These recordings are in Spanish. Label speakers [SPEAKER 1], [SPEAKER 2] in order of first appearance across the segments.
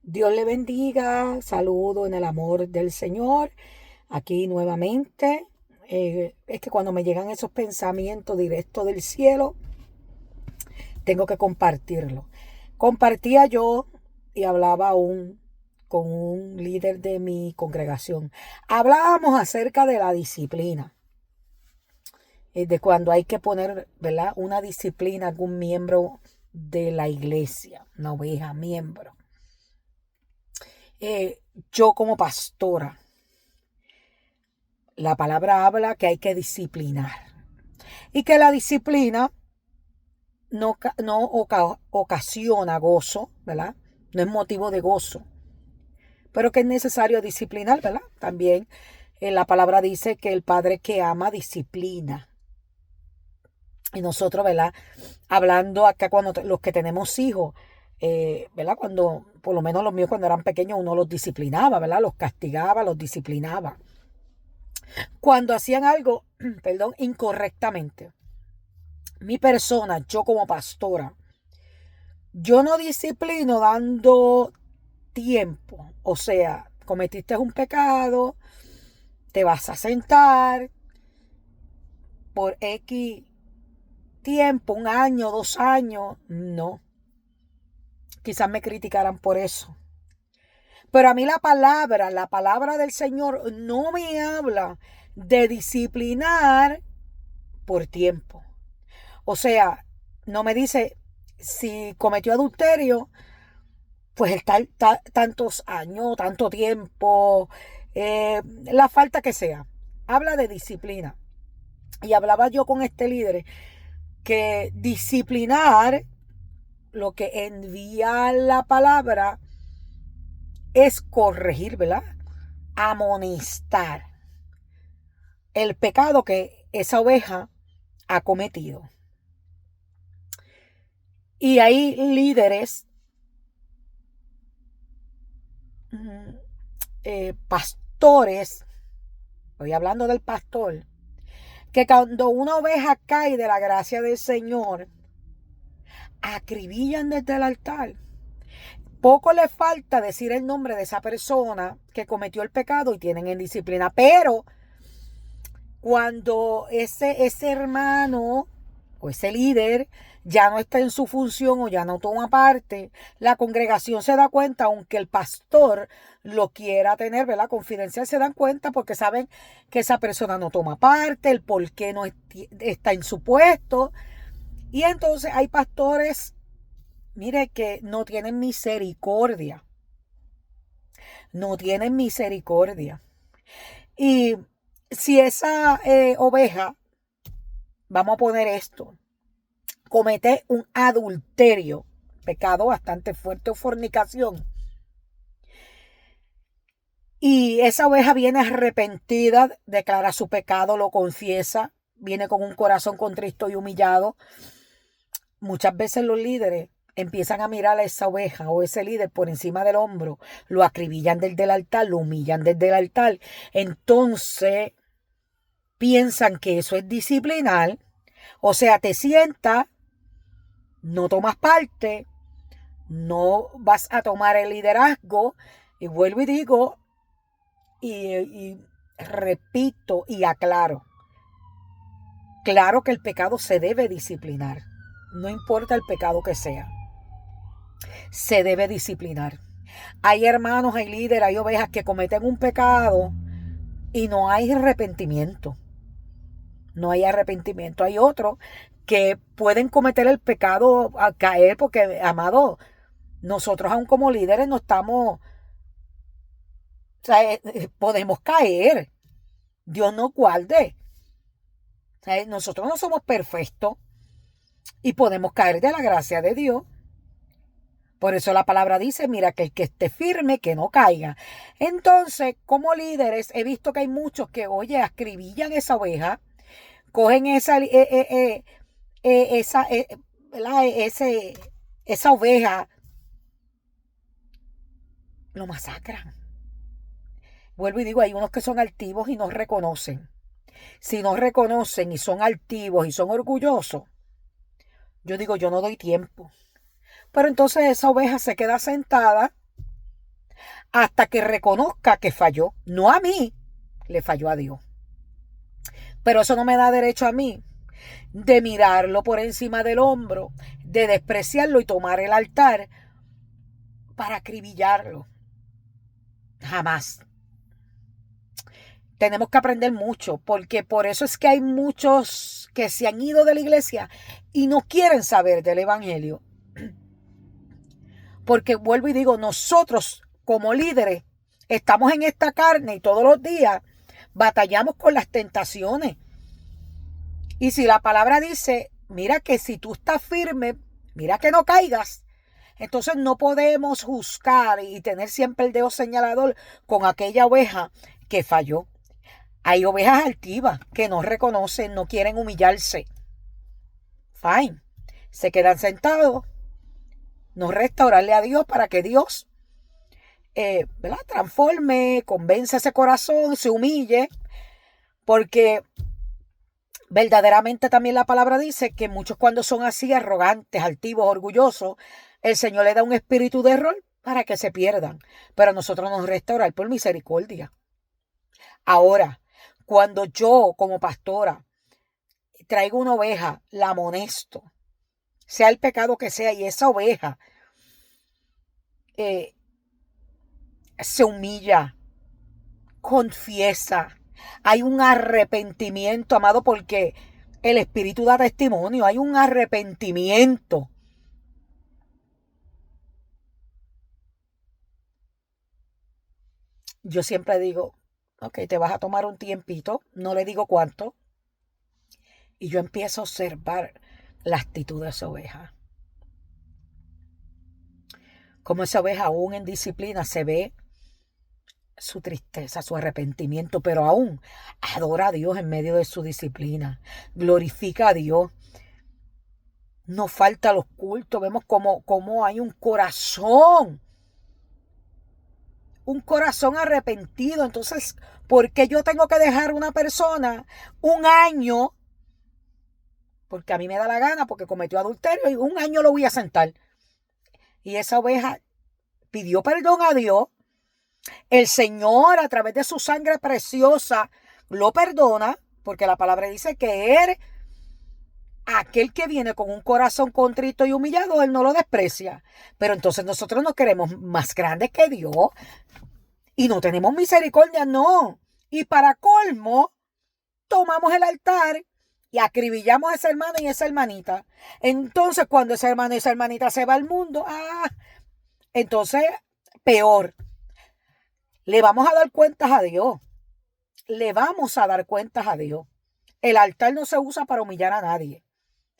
[SPEAKER 1] Dios le bendiga, saludo en el amor del Señor, aquí nuevamente. Es que cuando me llegan esos pensamientos directos del cielo, tengo que compartirlo. Compartía yo y hablaba con un líder de mi congregación. Hablábamos acerca de la disciplina, de cuando hay que poner, ¿verdad?, una disciplina a algún miembro de la iglesia, una oveja, miembro. Eh, yo como pastora, la palabra habla que hay que disciplinar y que la disciplina no ocasiona gozo, ¿verdad? No es motivo de gozo, pero que es necesario disciplinar, ¿verdad? También la palabra dice que el padre que ama disciplina. Y nosotros, ¿verdad? Hablando acá cuando los que tenemos hijos, ¿verdad? Cuando, por lo menos los míos cuando eran pequeños, uno los disciplinaba, ¿verdad? Los castigaba, los disciplinaba. Cuando hacían algo, perdón, incorrectamente. Mi persona, yo como pastora, yo no disciplino dando tiempo. O sea, cometiste un pecado, te vas a sentar por X tiempo, 1 año, 2 años. No, quizás me criticaran por eso. Pero a mí la palabra del Señor no me habla de disciplinar por tiempo. O sea, no me dice si cometió adulterio, pues está tantos años, tanto tiempo, la falta que sea. Habla de disciplina. Y hablaba yo con este líder que disciplinar, lo que envía la palabra, es corregir, ¿verdad? Amonestar el pecado que esa oveja ha cometido. Y hay líderes, pastores, estoy hablando del pastor, que cuando una oveja cae de la gracia del Señor, acribillan desde el altar. Poco le falta decir el nombre de esa persona que cometió el pecado y tienen en disciplina. Pero cuando ese hermano o ese líder ya no está en su función o ya no toma parte, la congregación se da cuenta, aunque el pastor lo quiera tener, ¿verdad?, confidencial, se dan cuenta porque saben que esa persona no toma parte, el por qué no está en su puesto. Y entonces hay pastores, mire, que no tienen misericordia. No tienen misericordia. Y si esa oveja, vamos a poner esto, comete un adulterio, pecado bastante fuerte, o fornicación, y esa oveja viene arrepentida, declara su pecado, lo confiesa, viene con un corazón contristo y humillado, muchas veces los líderes empiezan a mirar a esa oveja o ese líder por encima del hombro, lo acribillan desde el altar, lo humillan desde el altar. Entonces piensan que eso es disciplinar, o sea, te sientas, no tomas parte, no vas a tomar el liderazgo. Y vuelvo y digo, y repito y aclaro, claro que el pecado se debe disciplinar, no importa el pecado que sea, se debe disciplinar. Hay hermanos, hay líderes, hay ovejas que cometen un pecado y no hay arrepentimiento. No hay arrepentimiento. Hay otros que pueden cometer el pecado a caer porque, amado, nosotros aún como líderes no estamos, o sea, podemos caer. Dios nos guarde. O sea, nosotros no somos perfectos y podemos caer de la gracia de Dios. Por eso la palabra dice, mira, que el que esté firme, que no caiga. Entonces, como líderes, he visto que hay muchos que, oye, acribillan esa oveja, cogen esa, ¿verdad?, esa oveja, lo masacran. Vuelvo y digo, hay unos que son altivos y no reconocen. Si no reconocen y son altivos y son orgullosos, yo digo, yo no doy tiempo. Pero entonces esa oveja se queda sentada hasta que reconozca que falló. No a mí, le falló a Dios. Pero eso no me da derecho a mí de mirarlo por encima del hombro, de despreciarlo y tomar el altar para acribillarlo. Jamás. Tenemos que aprender mucho, porque por eso es que hay muchos que se han ido de la iglesia y no quieren saber del evangelio. Porque vuelvo y digo, nosotros como líderes estamos en esta carne y todos los días batallamos con las tentaciones. Y si la palabra dice, mira que si tú estás firme, mira que no caigas, entonces no podemos juzgar y tener siempre el dedo señalador con aquella oveja que falló. Hay ovejas altivas que no reconocen, no quieren humillarse. Fine. Se quedan sentados. No resta orarle a Dios para que Dios ¿verdad? Transforme, convenza ese corazón, se humille. Porque verdaderamente también la palabra dice que muchos cuando son así arrogantes, altivos, orgullosos, el Señor le da un espíritu de error para que se pierdan. Pero a nosotros nos resta orar por misericordia. Ahora, cuando yo como pastora traigo una oveja, la amonesto, sea el pecado que sea, y esa oveja se humilla, confiesa, hay un arrepentimiento, amado, porque el Espíritu da testimonio, hay un arrepentimiento. Yo siempre digo, ok, te vas a tomar un tiempito, no le digo cuánto, y yo empiezo a observar la actitud de esa oveja. Como esa oveja aún en disciplina se ve su tristeza, su arrepentimiento, pero aún adora a Dios en medio de su disciplina, glorifica a Dios. No falta los cultos, vemos cómo hay un corazón arrepentido. Entonces, ¿por qué yo tengo que dejar a una persona un año? Porque a mí me da la gana, porque cometió adulterio, y un año lo voy a sentar. Y esa oveja pidió perdón a Dios. El Señor, a través de su sangre preciosa, lo perdona, porque la palabra dice que Él, aquel que viene con un corazón contrito y humillado, Él no lo desprecia. Pero entonces nosotros nos queremos más grandes que Dios y no tenemos misericordia, no. Y para colmo, tomamos el altar y acribillamos a ese hermano y esa hermanita. Entonces, cuando ese hermano y esa hermanita se va al mundo, entonces, peor. Le vamos a dar cuentas a Dios. Le vamos a dar cuentas a Dios. El altar no se usa para humillar a nadie.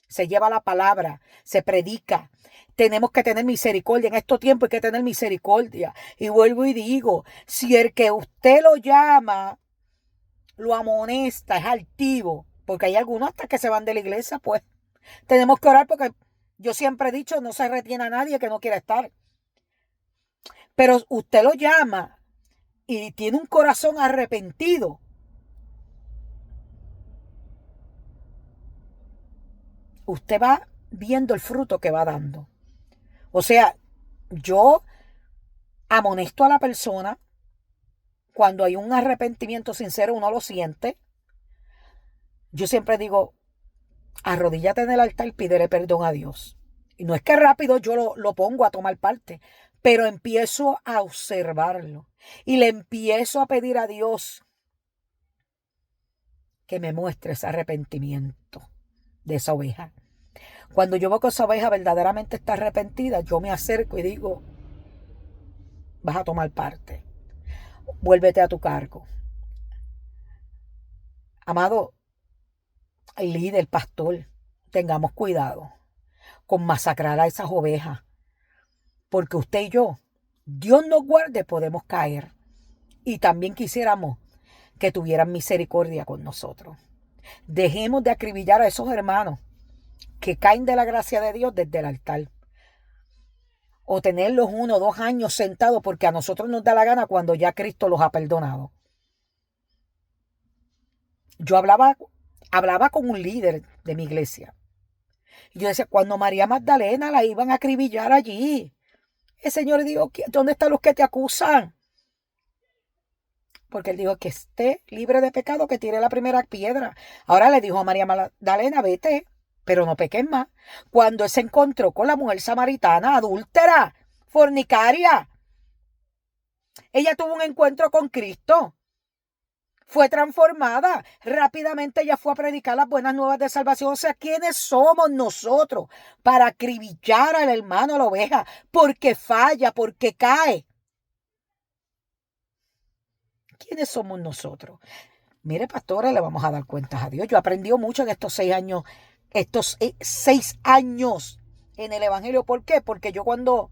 [SPEAKER 1] Se lleva la palabra, se predica. Tenemos que tener misericordia. En estos tiempos hay que tener misericordia. Y vuelvo y digo, si el que usted lo llama, lo amonesta, es altivo, porque hay algunos hasta que se van de la iglesia, pues tenemos que orar, porque yo siempre he dicho, no se retiene a nadie que no quiera estar. Pero usted lo llama y tiene un corazón arrepentido, usted va viendo el fruto que va dando. O sea, yo amonesto a la persona. Cuando hay un arrepentimiento sincero, uno lo siente. Yo siempre digo, arrodíllate en el altar y pídele perdón a Dios. Y no es que rápido yo lo pongo a tomar parte, pero empiezo a observarlo y le empiezo a pedir a Dios que me muestre ese arrepentimiento de esa oveja. Cuando yo veo que esa oveja verdaderamente está arrepentida, yo me acerco y digo, vas a tomar parte. Vuélvete a tu cargo. Amado, el líder, el pastor, tengamos cuidado con masacrar a esas ovejas. Porque usted y yo, Dios nos guarde, podemos caer. Y también quisiéramos que tuvieran misericordia con nosotros. Dejemos de acribillar a esos hermanos que caen de la gracia de Dios desde el altar. O tenerlos 1 o 2 años sentados porque a nosotros nos da la gana cuando ya Cristo los ha perdonado. Yo hablaba con un líder de mi iglesia. Y yo decía, cuando María Magdalena la iban a acribillar allí, El Señor dijo, ¿dónde están los que te acusan? Porque él dijo que esté libre de pecado, que tire la primera piedra. Ahora le dijo a María Magdalena, vete, pero no peques más. Cuando él se encontró con la mujer samaritana, adúltera, fornicaria, ella tuvo un encuentro con Cristo. Fue transformada. Rápidamente ella fue a predicar las buenas nuevas de salvación. O sea, ¿quiénes somos nosotros para acribillar al hermano, a la oveja? Porque falla, porque cae. ¿Quiénes somos nosotros? Mire, pastora, le vamos a dar cuentas a Dios. Yo he aprendido mucho en estos 6 años, estos 6 años en el Evangelio. ¿Por qué? Porque yo cuando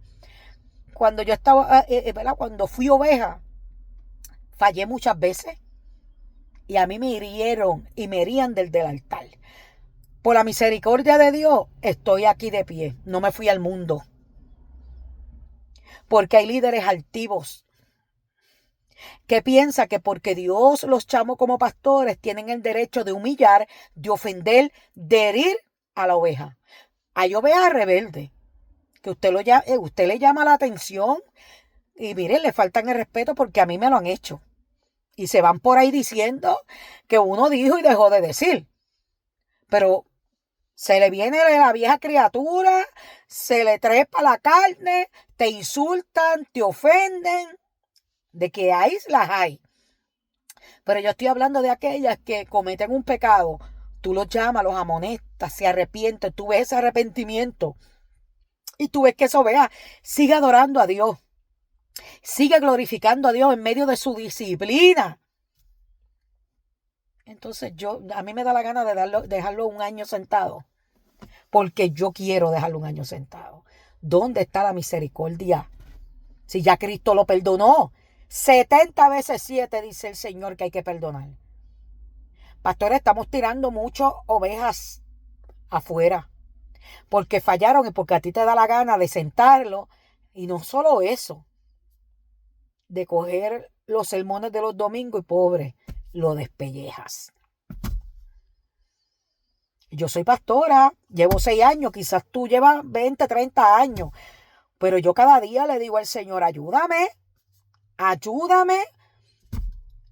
[SPEAKER 1] yo estaba, ¿verdad? Cuando fui oveja, fallé muchas veces. Y a mí me hirieron y me herían del altar. Por la misericordia de Dios, estoy aquí de pie. No me fui al mundo. Porque hay líderes altivos que piensan que porque Dios los llamó como pastores, tienen el derecho de humillar, de ofender, de herir a la oveja. Hay ovejas rebeldes, que usted le llama la atención y miren, le faltan el respeto porque a mí me lo han hecho. Y se van por ahí diciendo que uno dijo y dejó de decir. Pero se le viene la vieja criatura, se le trepa la carne, te insultan, te ofenden. De que hay, las hay. Pero yo estoy hablando de aquellas que cometen un pecado. Tú los llamas, los amonestas, se arrepienten. Tú ves ese arrepentimiento. Y tú ves que esa oveja sigue adorando a Dios. Sigue glorificando a Dios en medio de su disciplina. Entonces a mí me da la gana de dejarlo un año sentado. Porque yo quiero dejarlo un año sentado. ¿Dónde está la misericordia? Si ya Cristo lo perdonó. 70 veces 7 dice el Señor que hay que perdonar. Pastores, estamos tirando muchas ovejas afuera. Porque fallaron y porque a ti te da la gana de sentarlo. Y no solo eso. De coger los sermones de los domingos y pobre, lo despellejas. Yo soy pastora, llevo 6 años, quizás tú llevas 20, 30 años. Pero yo cada día le digo al Señor, ayúdame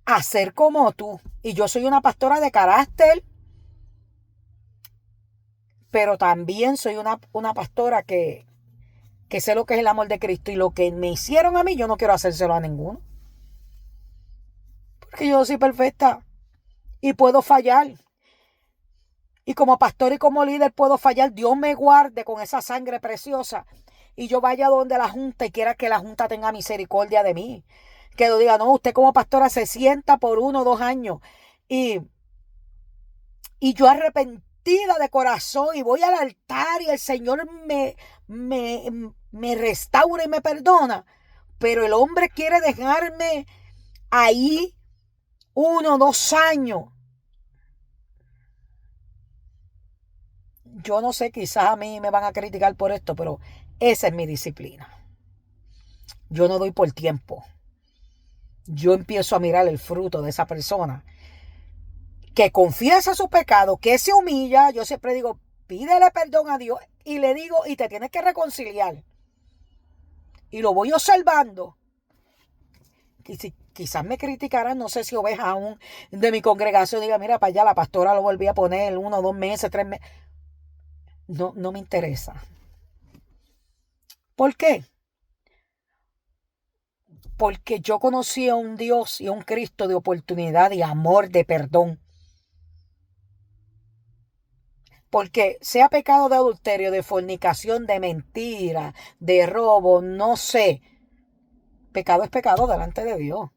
[SPEAKER 1] a ser como tú. Y yo soy una pastora de carácter, pero también soy una pastora que sé lo que es el amor de Cristo. Y lo que me hicieron a mí, yo no quiero hacérselo a ninguno. Porque yo soy perfecta y puedo fallar. Y como pastor y como líder puedo fallar. Dios me guarde con esa sangre preciosa. Y yo vaya donde la junta y quiera que la junta tenga misericordia de mí. Que lo diga, no, usted como pastora se sienta por 1 o 2 años. Y yo arrepentida de corazón y voy al altar y el Señor me restaura y me perdona. Pero el hombre quiere dejarme ahí 1 o 2 años. Yo no sé, quizás a mí me van a criticar por esto, pero esa es mi disciplina. Yo no doy por tiempo. Yo empiezo a mirar el fruto de esa persona que confiesa su pecado, que se humilla. Yo siempre digo, pídele perdón a Dios y le digo, y te tienes que reconciliar. Y lo voy observando. Quizás me criticarán, no sé si oveja aún de mi congregación diga, mira para allá, la pastora lo volví a poner 1, 2 meses, 3 meses. No me interesa. ¿Por qué? Porque yo conocí a un Dios y a un Cristo de oportunidad, de amor, de perdón. Porque sea pecado de adulterio, de fornicación, de mentira, de robo, no sé. Pecado es pecado delante de Dios.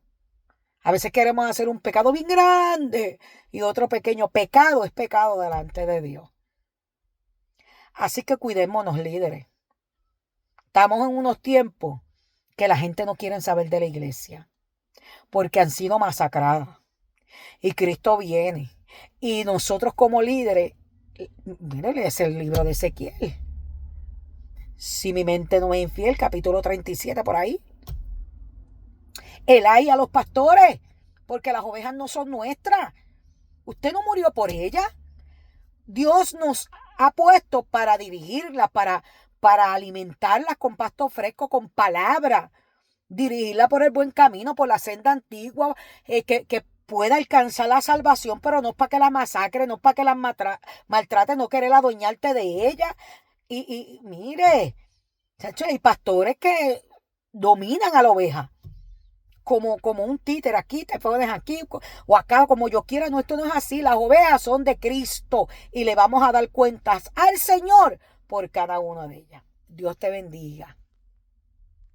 [SPEAKER 1] A veces queremos hacer un pecado bien grande y otro pequeño. Pecado es pecado delante de Dios. Así que cuidémonos, líderes. Estamos en unos tiempos que la gente no quiere saber de la iglesia porque han sido masacradas. Y Cristo viene. Y nosotros como líderes, miren, es el libro de Ezequiel. Si mi mente no es infiel, capítulo 37 por ahí. Él hay a los pastores, porque las ovejas no son nuestras. Usted no murió por ellas. Dios nos ha puesto para dirigirlas, para alimentarlas con pasto fresco, con palabra, dirigirla por el buen camino, por la senda antigua, que pueda alcanzar la salvación, pero no es para que la masacre, no es para que la maltrate, no querer adueñarte de ella. Y mire, chacho, hay pastores que dominan a la oveja. Como un títere, aquí te pones aquí o acá como yo quiera. No, esto no es así. Las ovejas son de Cristo y le vamos a dar cuentas al Señor por cada una de ellas. Dios te bendiga.